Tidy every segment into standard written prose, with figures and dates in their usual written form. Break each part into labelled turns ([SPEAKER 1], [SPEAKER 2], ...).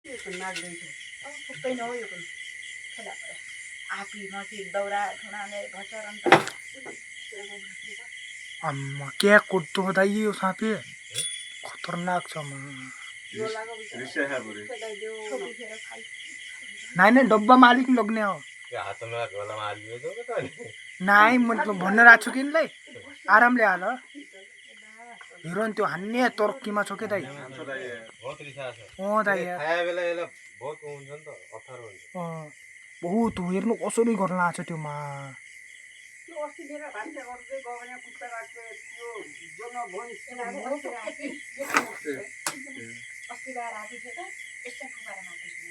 [SPEAKER 1] यो पनि नाग्दैछ थुक्कै न हो यो पनि खेला पऱ्यो आफै माथि दौरा ठुनाले भचरन त
[SPEAKER 2] अम्मा क्या कुट्टो होता है ये सांपे खतरनाक छ म नहीं नहीं डब्बा मालिक लग्ने हो नहीं मतलब भन्न राख्छु कि इनलाई आरामले हाल हिरोइन त्यो हान्ने तर्कीमा छ के दाइ दाइ बहुत हेर्नु कसरी गर्न आछ त्यो मा
[SPEAKER 1] अस्ति मेरो भान्सा गर्दै गयो भने कुत्ता काट्छ त्यो जोमा भन्छ अस्ति बाहिर आएको थियो त यस्तो फुकाएर मार्दैछु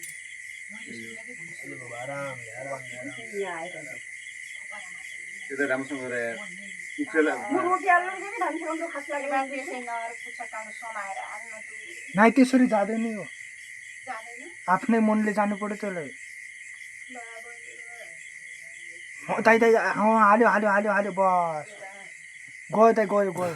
[SPEAKER 3] त्यो त राम्रोसँग गरे उफ्रेला
[SPEAKER 1] रोटी हाल्नु के भान्सा गर्नु खास लाग्यो मान्छे छैन पुच्छा काँडो समाएर हाल्न
[SPEAKER 2] नाइ त्यसरी जाँदैन हो
[SPEAKER 1] जाँदैन
[SPEAKER 2] आफ्नै मनले जानु पर्यो त्यसलाई दाइ दाइ हाल्यो हाल्यो हाल्यो हाल्यो बस गयो दाइ गयो गयो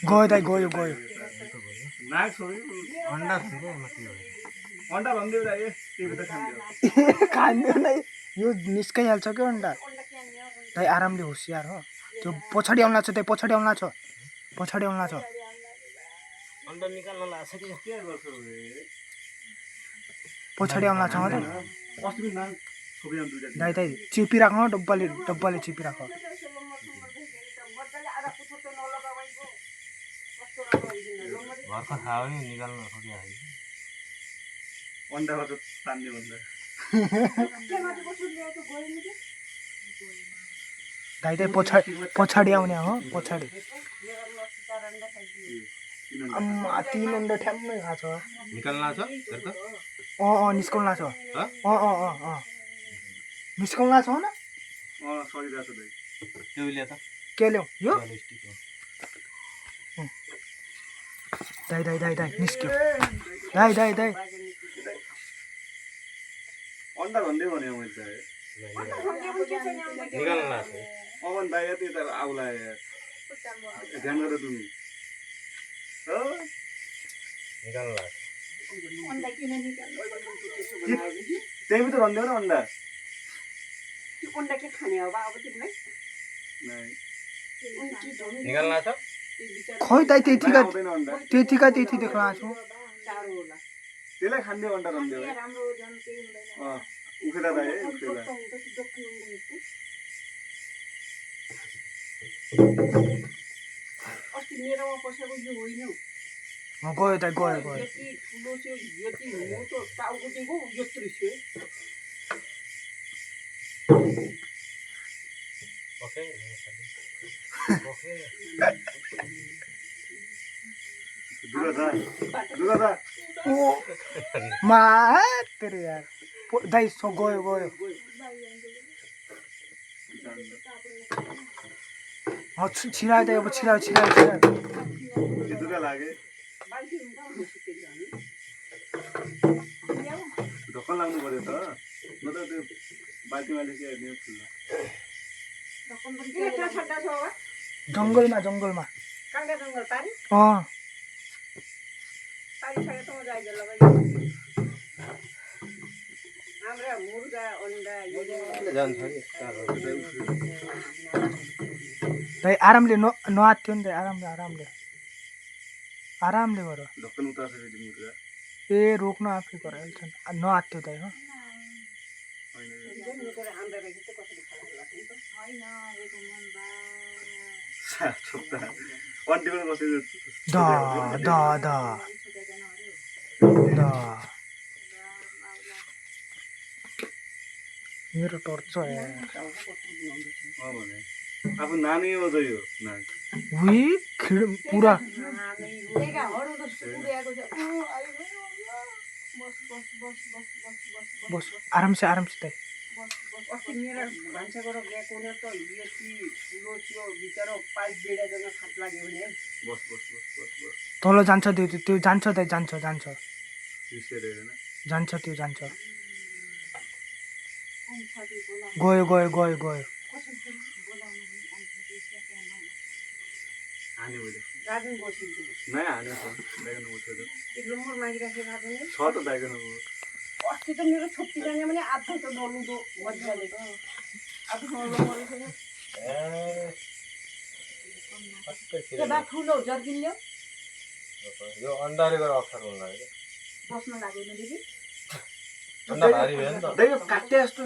[SPEAKER 2] गयो दाइ गयो गयो
[SPEAKER 3] अन्डा भन्दियो ए त्यो त
[SPEAKER 2] खान्दैन नै यो निस्काइहाल्छ क्या अन्डा दाइ आरामले होसियार हो त्यो पछाडि आउला छ दाइ पछाडि आउला छ पछाडि आउला छ
[SPEAKER 3] अन्डा निकाल्न लाग्छ कि के गर्छौ रे
[SPEAKER 2] पछाडि आउला छ दाइ
[SPEAKER 3] अस्ति पनि नाम छोपिराम दुईटा
[SPEAKER 2] दाइ दाइ चिपिराख न डब्बाले डब्बाले चिपिराख
[SPEAKER 3] भर्खर खायो नि निकाल्न सकिया अन्डा त तान्ने भन्दा
[SPEAKER 2] दाइ दाइ पछाडि पछाडि आउने हो पछाडि अम्मा 3 अन्डा ठ्याम्मै खाछ
[SPEAKER 3] निकाल्न छ
[SPEAKER 2] निस्काउला छ निस्काउला छ न
[SPEAKER 3] सकिरहेछ दाइ त्यो ल्या त
[SPEAKER 2] के ल्याउ यो दाइ दाइ दाइ दाइ निस्क्यो दाइ दाइ दाइ
[SPEAKER 3] अन्डा भन्दै भने मैले त निकाल्न लाग्छ अमन दाइ यति त आउला यार ध्यान गरेर दुमी हो निकाल्न लाग्छ
[SPEAKER 1] अन्डा किन निकाल्नु
[SPEAKER 3] त्यही त भन्दियो न अन्डा
[SPEAKER 1] त्यो अन्डा के खाने हो बा अब तिमीलाई
[SPEAKER 3] निकाल्न लाग्छ
[SPEAKER 2] खै दाइ त्यतिका त्यति देख्ला छु
[SPEAKER 1] चारो होला
[SPEAKER 3] त्यसलाई खान्दियो अन्डा भन्दियो
[SPEAKER 1] राम्रो जन केही हुँदैन
[SPEAKER 3] उखेला दाइ उखेला
[SPEAKER 1] अस्ति मेरोमा पसेको यो होइन
[SPEAKER 2] गयो दाइ गयो गयो
[SPEAKER 1] यति ठुलो थियो यति मोटो टाउको दिएको यत्रो थियो
[SPEAKER 3] ओके ओके दुगा
[SPEAKER 2] ओ मा तेरे यार दाइ सो गयो गयो छिरायो दाइ अब छिरायो
[SPEAKER 3] दुगा लागे ढक्कन लाग्नु पर्यो त न त त्यो बाल्टीमा लेखे हेर्ने फुल्ला
[SPEAKER 2] जङ्गलमा
[SPEAKER 1] काङ्गा जङ्गल पारी पारिसकेर त म जाइजल हाम्रा मुर्गा अन्डा
[SPEAKER 3] जान्छ नि
[SPEAKER 2] दाइ आरामले नआत्यो नि दाइ आरामले गर
[SPEAKER 3] ढक्कन उतार्छ फेरि मुर्गा
[SPEAKER 2] ए रोक्न आफै गराइहाल्छ नआत्यो दाइ हो मेरो टर्च
[SPEAKER 3] अब नानी हो त यो
[SPEAKER 2] पुरा बस आराम से दाइ
[SPEAKER 1] अस्ति मेरो भान्साघर गएको न त यति ठुलो थियो बिचरा पाइप बेडासँग खाट लाग्यो भने
[SPEAKER 3] बस
[SPEAKER 2] तल जान्छ त्यो जान्छ दाइ जान्छ गयो
[SPEAKER 3] हाने मैले
[SPEAKER 1] गार्डन बसिन्छु
[SPEAKER 3] नै हाने छ दाइको नम्बर छ
[SPEAKER 1] एक नम्बर मागिराखेको गार्डन
[SPEAKER 3] त दाइको नम्बर
[SPEAKER 1] अस्ति त मेरो छुट्टी जाने भने आधा त डल्नु मजाले आफूसँग लगेको त्यो बा ठुलो जर्किन ल्याऊ
[SPEAKER 4] यो अन्डाले गरेर अप्ठ्यारो हुन लाग्यो
[SPEAKER 1] बस्न लाग्दैन दिदी
[SPEAKER 4] अन्डा भारी भयो नि त
[SPEAKER 3] दाइ यो काट्टे जस्तो